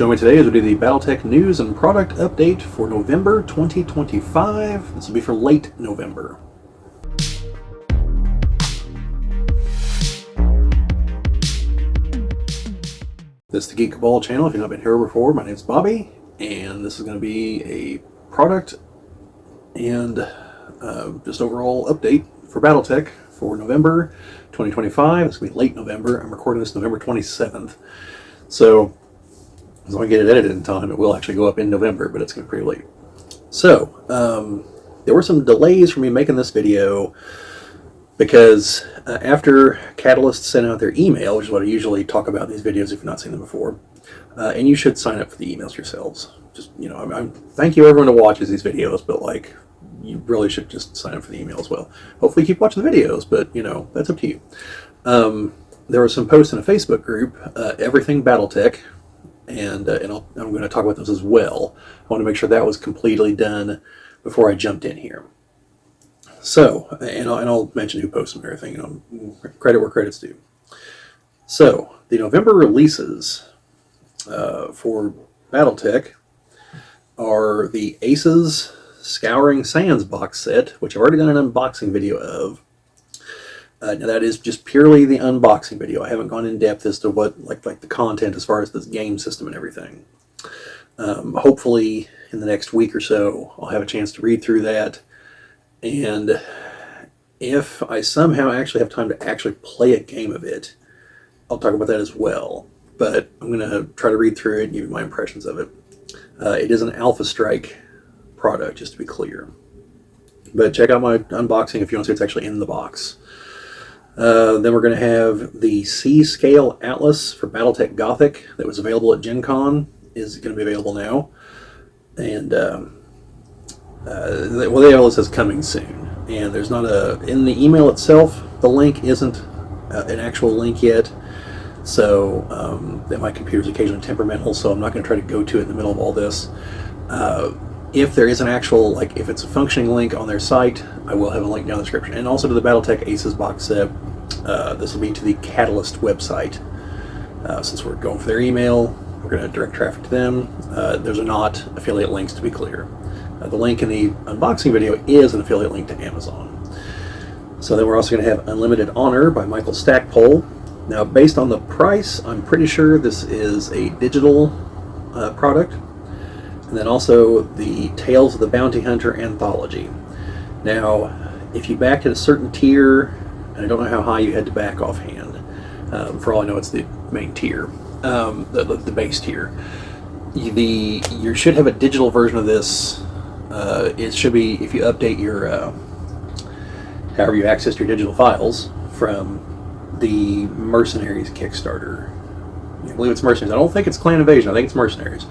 Join me today as we do the BattleTech news and product update for November 2025. This will be for late November. This is the Geek Ball channel. If you've not been here before, my name is Bobbie, and this is going to be a product and just overall update for BattleTech for November 2025. It's going to be late November. I'm recording this November 27th. So, as long as I get it edited in time, it will actually go up in November, but it's going to be pretty late. So, there were some delays for me making this video because after Catalyst sent out their email, which is what I usually talk about in these videos if you've not seen them before, and you should sign up for the emails yourselves. Just, you know, I'm thank you everyone who watches these videos, but like, you really should just sign up for the email as well. Hopefully keep watching the videos, but you know, that's up to you. There were some posts in a Facebook group, Everything BattleTech, and I'm going to talk about those as well. I want to make sure that was completely done before I jumped in here. So, and I'll mention who posted them and everything, you know, credit where credit's due. So, the November releases for BattleTech are the Aces Scouring Sands box set, which I've already done an unboxing video of. Now that is just purely the unboxing video. I haven't gone in depth as to what like the content as far as this game system and everything. Hopefully in the next week or so I'll have a chance to read through that, and if I somehow actually have time to actually play a game of it, I'll talk about that as well. But I'm going to try to read through it and give you my impressions of it. It is an Alpha Strike product, just to be clear. But check out my unboxing if you want to see what's actually in the box. Then we're going to have the C-Scale Atlas for BattleTech Gothic that was available at Gen Con, is going to be available now. And, well, the Atlas is coming soon. And there's not in the email itself, the link isn't an actual link yet. So, my computer's occasionally temperamental, so I'm not going to try to go to it in the middle of all this. If there is an actual, like, if it's a functioning link on their site, I will have a link down in the description. And also to the BattleTech Aces box set. This will be to the Catalyst website. Since we're going for their email, we're going to direct traffic to them. Those are not affiliate links, to be clear. The link in the unboxing video is an affiliate link to Amazon. So then we're also going to have Unlimited Honor by Michael Stackpole. Now, based on the price, I'm pretty sure this is a digital product. And then also the Tales of the Bounty Hunter anthology. Now, if you backed at a certain tier, and I don't know how high you had to back offhand, for all I know it's the main tier, the base tier, you should have a digital version of this. It should be, if you update your, however you access your digital files from the Mercenaries Kickstarter. I believe it's Mercenaries. I don't think it's Clan Invasion. I think it's Mercenaries.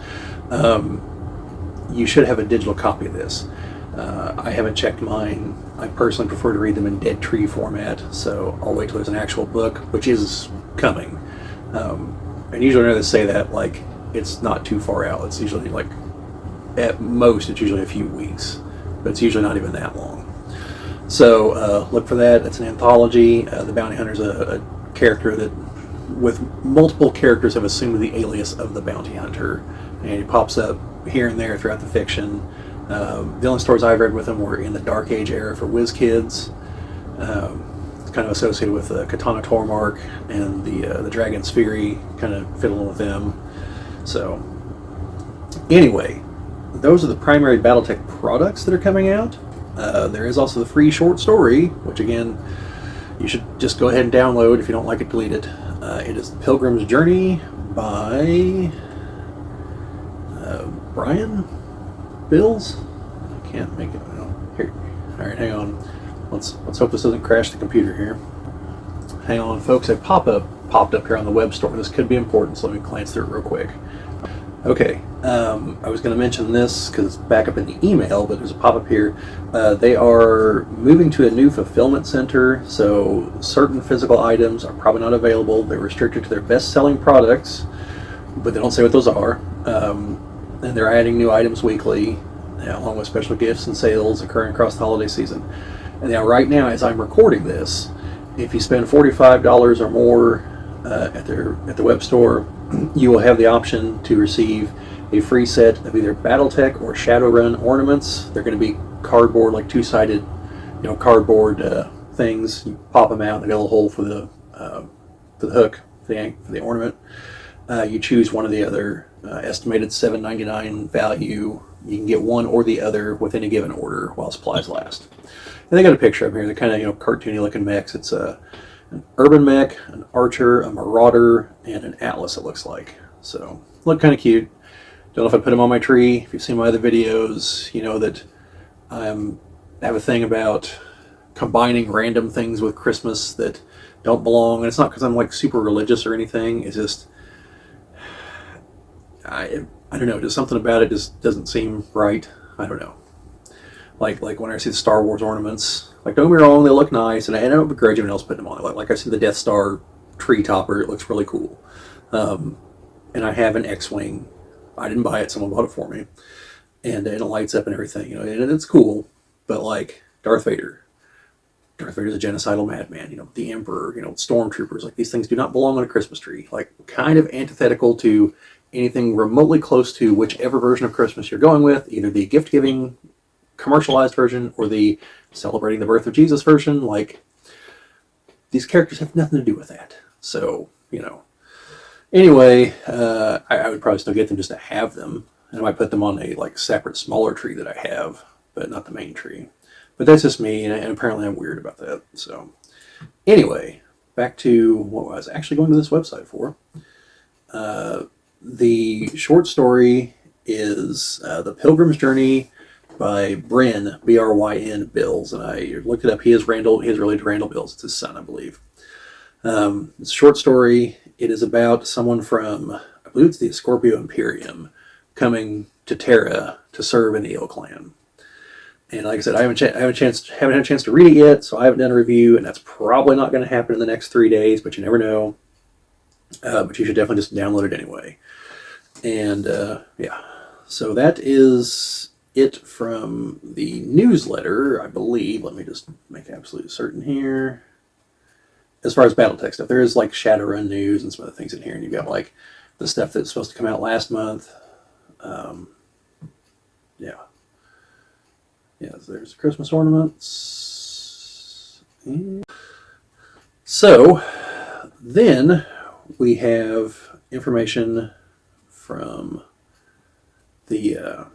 You should have a digital copy of this. I haven't checked mine. I personally prefer to read them in dead tree format, so I'll wait till there's an actual book, which is coming. And usually when they say that, like, it's not too far out. It's usually like, at most, it's usually a few weeks, but it's usually not even that long. So look for that. It's an anthology. The Bounty Hunter is a character that, with multiple characters, have assumed the alias of the Bounty Hunter, and he pops up here and there throughout the fiction. The only stories I've read with him were in the Dark Age era for Whiz Kids. It's kind of associated with Katana Tormark and the Dragon's Fury, kind of fiddling with them. So, anyway, those are the primary BattleTech products that are coming out. There is also the free short story, which again, you should just go ahead and download. If you don't like it, delete it. It is The Pilgrim's Journey by Brian Bills. I can't make it. Here. All right, hang on. Let's hope this doesn't crash the computer here. Hang on, folks. A pop-up popped up here on the Webstore. This could be important, so let me glance through it real quick. Okay, I was going to mention this because it's back up in the email, but there's a pop-up here. They are moving to a new fulfillment center, so certain physical items are probably not available. They're restricted to their best-selling products, but they don't say what those are. And they're adding new items weekly, along with special gifts and sales occurring across the holiday season. And now, right now, as I'm recording this, if you spend $45 or more at the web store, you will have the option to receive a free set of either BattleTech or Shadowrun ornaments. They're going to be cardboard, like two-sided, cardboard things. You pop them out, they got a little hole for the hook for the ornament. You choose one or the other. Estimated $7.99 value. You can get one or the other within a given order while supplies last. And they got a picture up here. They're kind of cartoony looking mechs. It's an urban mech, an archer, a marauder, and an atlas. It looks like. So look kind of cute. Don't know if I put them on my tree. If you've seen my other videos, you know that I have a thing about combining random things with Christmas that don't belong. And it's not because I'm like super religious or anything. It's just I don't know. Just something about it just doesn't seem right. I don't know. Like when I see the Star Wars ornaments, like don't get me wrong, they look nice, and I don't begrudge anyone else putting them on. Like I see the Death Star tree topper, it looks really cool. And I have an X-wing. I didn't buy it; someone bought it for me, and it lights up and everything, and it's cool. But like Darth Vader's a genocidal madman. The Emperor, stormtroopers. Like these things do not belong on a Christmas tree. Like kind of antithetical to anything remotely close to whichever version of Christmas you're going with, either the gift-giving commercialized version or the celebrating the birth of Jesus version. Like these characters have nothing to do with that. So, anyway, I would probably still get them just to have them, and I might put them on a separate smaller tree that I have, but not the main tree. But that's just me, and apparently I'm weird about that. So anyway, back to what I was actually going to this website for. The short story is The Pilgrim's Journey by Bryn, B-R-Y-N, Bills. And I looked it up. He is related to Randall Bills. It's his son, I believe. It's a short story. It is about someone from, I believe it's the Scorpio Imperium, coming to Terra to serve in the Eel Clan. And like I said, I haven't had a chance to read it yet, so I haven't done a review, and that's probably not going to happen in the next 3 days, but you never know. But you should definitely just download it anyway. And yeah, so that is it from the newsletter, I believe. Let me just make absolutely certain here. As far as BattleTech stuff, there is Shadowrun news and some other things in here, and you've got the stuff that's supposed to come out last month. Yeah, so there's Christmas ornaments. So then we have information from the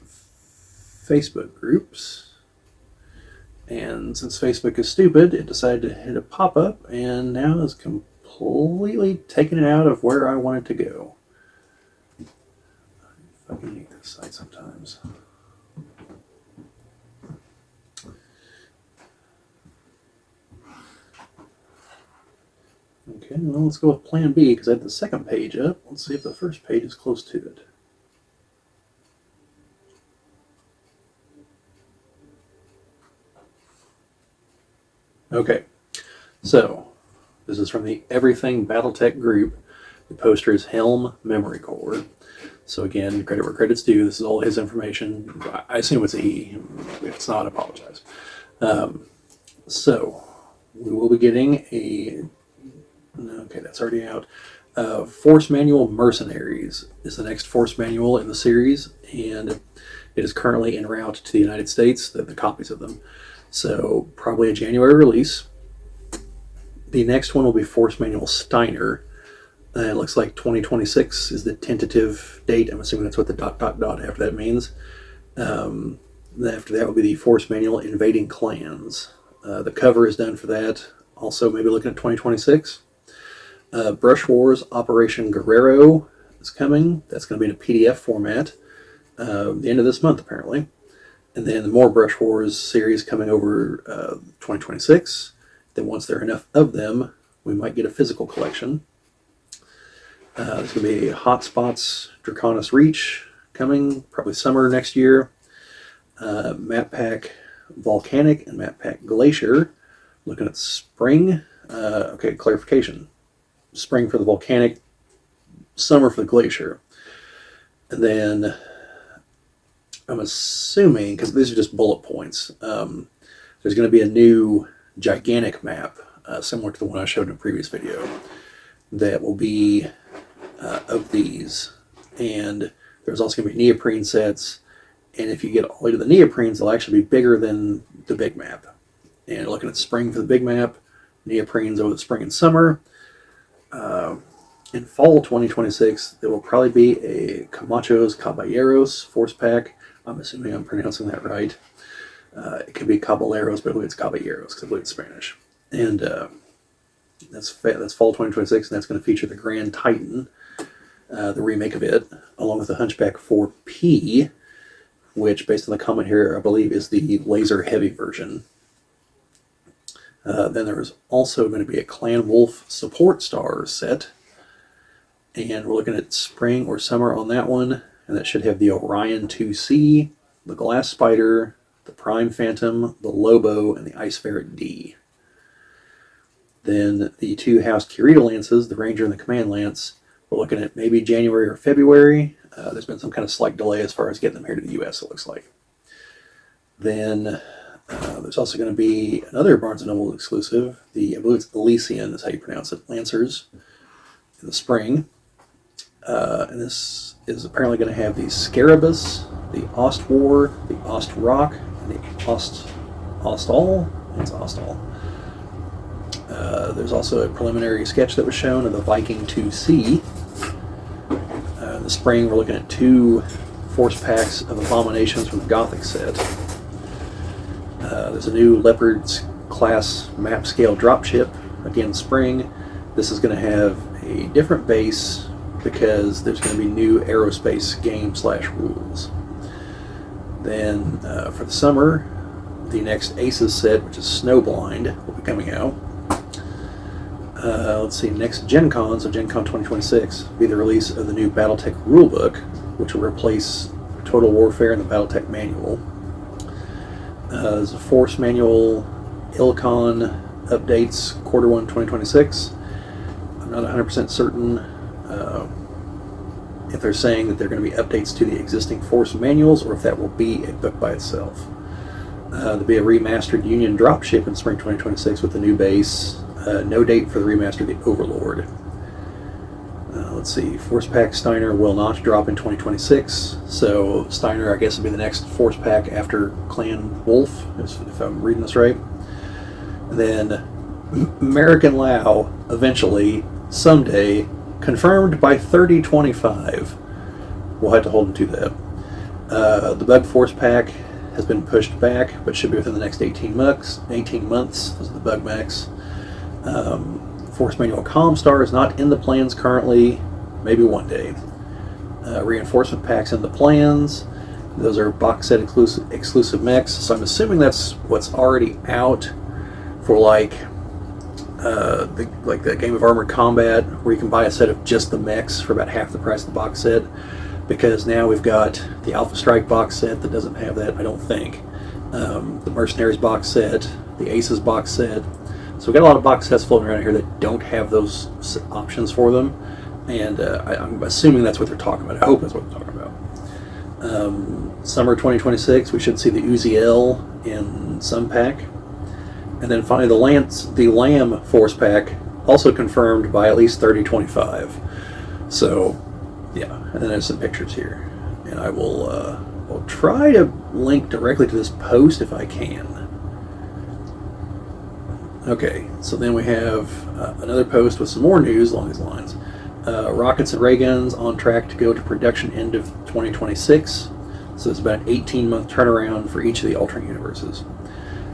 Facebook groups. And since Facebook is stupid, it decided to hit a pop-up and now is completely taking it out of where I want it to go. I fucking hate this site sometimes. Okay, well, let's go with Plan B because I have the second page up. Let's see if the first page is close to it. Okay, so this is from the Everything BattleTech group. The poster is Helm Memory Core. So again, credit where credit's due. This is all his information. I assume it's a he. If it's not, I apologize. So we will be getting a... Okay, that's already out. Force Manual Mercenaries is the next Force Manual in the series, and it is currently en route to the United States, the copies of them. So probably a January release. The next one will be Force Manual Steiner. It looks like 2026 is the tentative date. I'm assuming that's what the ... after that means. After that will be the Force Manual Invading Clans. The cover is done for that. Also maybe looking at 2026. Brush Wars Operation Guerrero is coming. That's going to be in a PDF format. The end of this month, apparently. And then the more Brush Wars series coming over 2026. Then once there are enough of them, we might get a physical collection. There's going to be Hotspots Draconis Reach coming, probably summer next year. Map Pack Volcanic and Map Pack Glacier. Looking at spring. Okay, clarification. Spring for the Volcanic, summer for the Glacier. And then I'm assuming, because these are just bullet points, there's going to be a new gigantic map, similar to the one I showed in a previous video, that will be of these. And there's also going to be neoprene sets. And if you get all the way to the neoprenes, they'll actually be bigger than the big map. And looking at spring for the big map, neoprenes over the spring and summer. In fall 2026, there will probably be a Camacho's Caballeros force pack. I'm assuming I'm pronouncing that right. It could be Caballeros, but I believe it's Caballeros because I believe it's Spanish. And that's fall 2026, and that's going to feature the Grand Titan, the remake of it, along with the Hunchback 4P, which, based on the comment here, I believe is the laser heavy version. Then there is also going to be a Clan Wolf support star set. And we're looking at spring or summer on that one. And that should have the Orion 2C, the Glass Spider, the Prime Phantom, the Lobo, and the Ice Ferret D. Then the two House Kirito Lances, the Ranger and the Command Lance, we're looking at maybe January or February. There's been some kind of slight delay as far as getting them here to the US, it looks like. Then there's also going to be another Barnes & Noble exclusive, I believe it's Elysian is how you pronounce it, Lancers, in the spring. And this is apparently going to have the Scarabus, the Ostwar, the Ostrock, and the Ostal. It's Ostal. There's also a preliminary sketch that was shown of the Viking 2C. In the spring, we're looking at 2 force packs of Abominations from the Gothic set. There's a new Leopards class map scale dropship, again spring. This is going to have a different base because there's going to be new aerospace game / rules. Then for the summer, the next Aces set, which is Snowblind, will be coming out. Let's see, next Gen Con, so Gen Con 2026, will be the release of the new BattleTech rulebook, which will replace Total Warfare and the BattleTech manual. There's a Force Manual Ilcon updates Q1 2026. I'm not 100% certain if they're saying that they're going to be updates to the existing Force manuals or if that will be a book by itself. There'll be a remastered Union dropship in spring 2026 with the new base. No date for the remaster of the Overlord. Let's see, Force Pack Steiner will not drop in 2026, so Steiner, I guess, will be the next Force Pack after Clan Wolf, if I'm reading this right. And then American Lao, eventually, someday, confirmed by 3025. We'll have to hold him to that. The Bug Force Pack has been pushed back, but should be within the next 18 months. Those are the Bug Max. Force Manual Comstar is not in the plans currently, maybe one day. Reinforcement packs in the plans. Those are box set exclusive mechs, so I'm assuming that's what's already out for like the Game of Armored Combat, where you can buy a set of just the mechs for about half the price of the box set, because now we've got the Alpha Strike box set that doesn't have that, I don't think. The Mercenaries box set, the Aces box set. So we've got a lot of box sets floating around here that don't have those options for them, and I'm assuming that's what they're talking about. I hope that's what they're talking about. Summer 2026, we should see the Uziel in some pack. And then finally the Lamb Force Pack, also confirmed by at least 3025. So, yeah, and then there's some pictures here. And I will try to link directly to this post if I can. Okay, so then we have another post with some more news along these lines. Rockets and ray guns on track to go to production end of 2026. So it's about an 18-month turnaround for each of the alternate universes.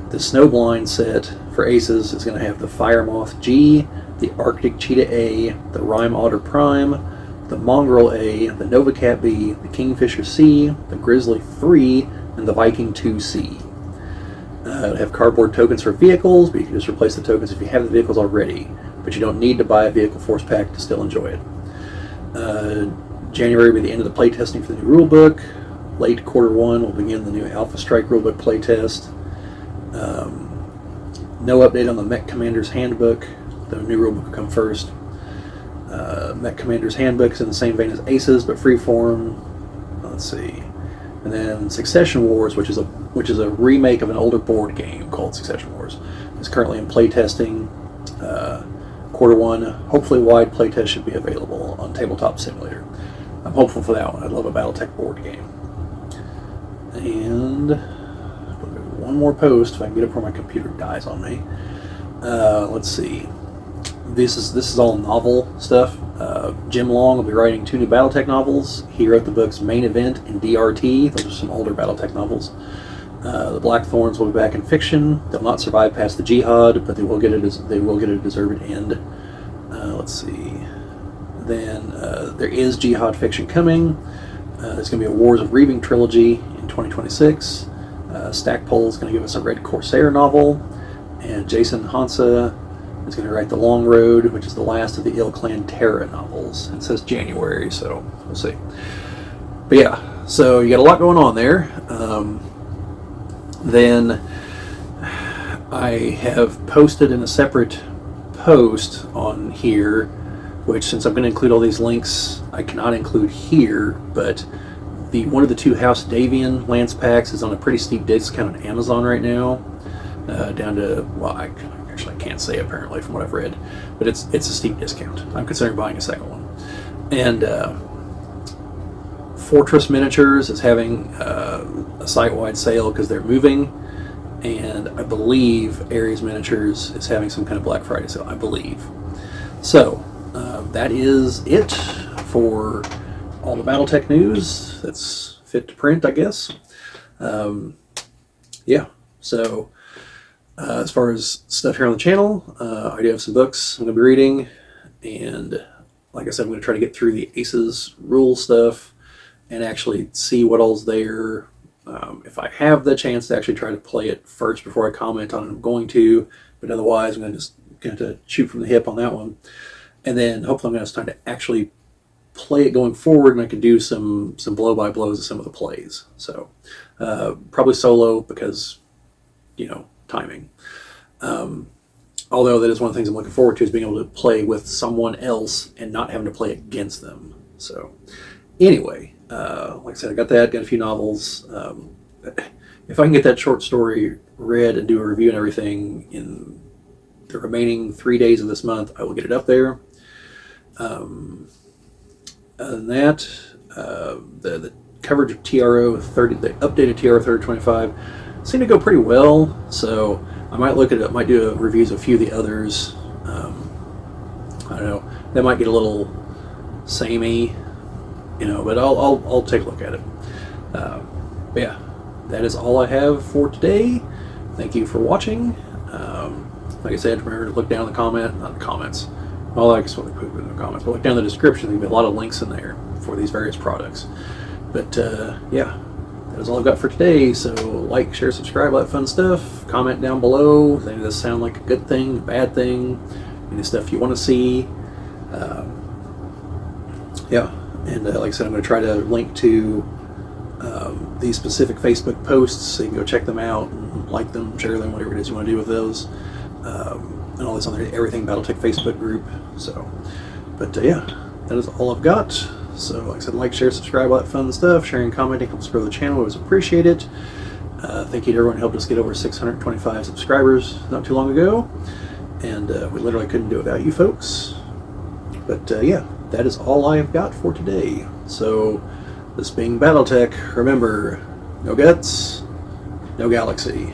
The Snowblind set for Aces is going to have the Firemoth G, the Arctic Cheetah A, the Rime Otter Prime, the Mongrel A, the Novacat B, the Kingfisher C, the Grizzly 3, and the Viking 2C. Have cardboard tokens for vehicles, but you can just replace the tokens if you have the vehicles already, but you don't need to buy a vehicle force pack to still enjoy it. January will be the end of the playtesting for the new rulebook. Late Q1 will begin the new Alpha Strike rulebook playtest. No update on the Mech Commander's Handbook. The new rulebook will come first. Mech Commander's Handbook is in the same vein as Aces, but freeform. Let's see. And then Succession Wars, which is a remake of an older board game called Succession Wars, is currently in playtesting. Q1, hopefully wide playtest should be available on Tabletop Simulator. I'm hopeful for that one. I love a BattleTech board game. And one more post if I can get it before my computer dies on me. Let's see. This is all novel stuff. Jim Long will be writing 2 new BattleTech novels. He wrote the books Main Event and DRT. Those are some older BattleTech novels. The Blackthorns will be back in fiction. They'll not survive past the Jihad, but they will get a deserved end. Let's see. Then there is Jihad fiction coming. There's going to be a Wars of Reaving trilogy in 2026. Stackpole is going to give us a Red Corsair novel, and Jason Hansa is going to write The Long Road, which is the last of the Ill Clan Terra novels. It says January, so we'll see. But yeah, so you got a lot going on there. Then I have posted in a separate post on here, which, since I'm going to include all these links, I cannot include here, but one of the 2 House Davian Lance packs is on a pretty steep discount on Amazon right now, down to, well, I can't say apparently from what I've read, but it's a steep discount. I'm considering buying a second one. And Fortress Miniatures is having a site-wide sale because they're moving, and I believe Ares Miniatures is having some kind of Black Friday sale, I believe. So that is it for all the BattleTech news that's fit to print, I guess. Yeah, so as far as stuff here on the channel, I do have some books I'm going to be reading, and like I said, I'm going to try to get through the Aces rule stuff and actually see what all's there. If I have the chance to actually try to play it first before I comment on it, I'm going to, but otherwise I'm going to shoot from the hip on that one. And then hopefully I'm going to have time to actually play it going forward, and I can do some blow-by-blows of some of the plays. So probably solo because, timing. Although that is one of the things I'm looking forward to, is being able to play with someone else and not having to play against them. So anyway, like I said, I got a few novels. If I can get that short story read and do a review and everything in the remaining 3 days of this month, I will get it up there. Other than that, the coverage of TRO 30, the updated TRO 3025, seemed to go pretty well. So I might look at it, might do reviews of a few of the others. I don't know, that might get a little samey, but I'll take a look at it. But yeah, that is all I have for today. Thank you for watching. Like I said, remember to look down in not the comments. Well, I guess what they put in the comments, but look down in the description. There'll be a lot of links in there for these various products. But yeah, that is all I've got for today. So like, share, subscribe, all that fun stuff. Comment down below. Does any of this sound like a good thing, a bad thing? Any stuff you want to see? Yeah, and like I said, I'm going to try to link to these specific Facebook posts, so you can go check them out and like them, share them, whatever it is you want to do with those. And all this on the Everything BattleTech Facebook group. So, but yeah, that is all I've got. So, like I said, like, share, subscribe, all that fun stuff. Sharing, commenting helps grow the channel. I always appreciate it. Thank you to everyone who helped us get over 625 subscribers not too long ago. And we literally couldn't do it without you folks. But yeah, that is all I have got for today. So, this being BattleTech, remember, no guts, no galaxy.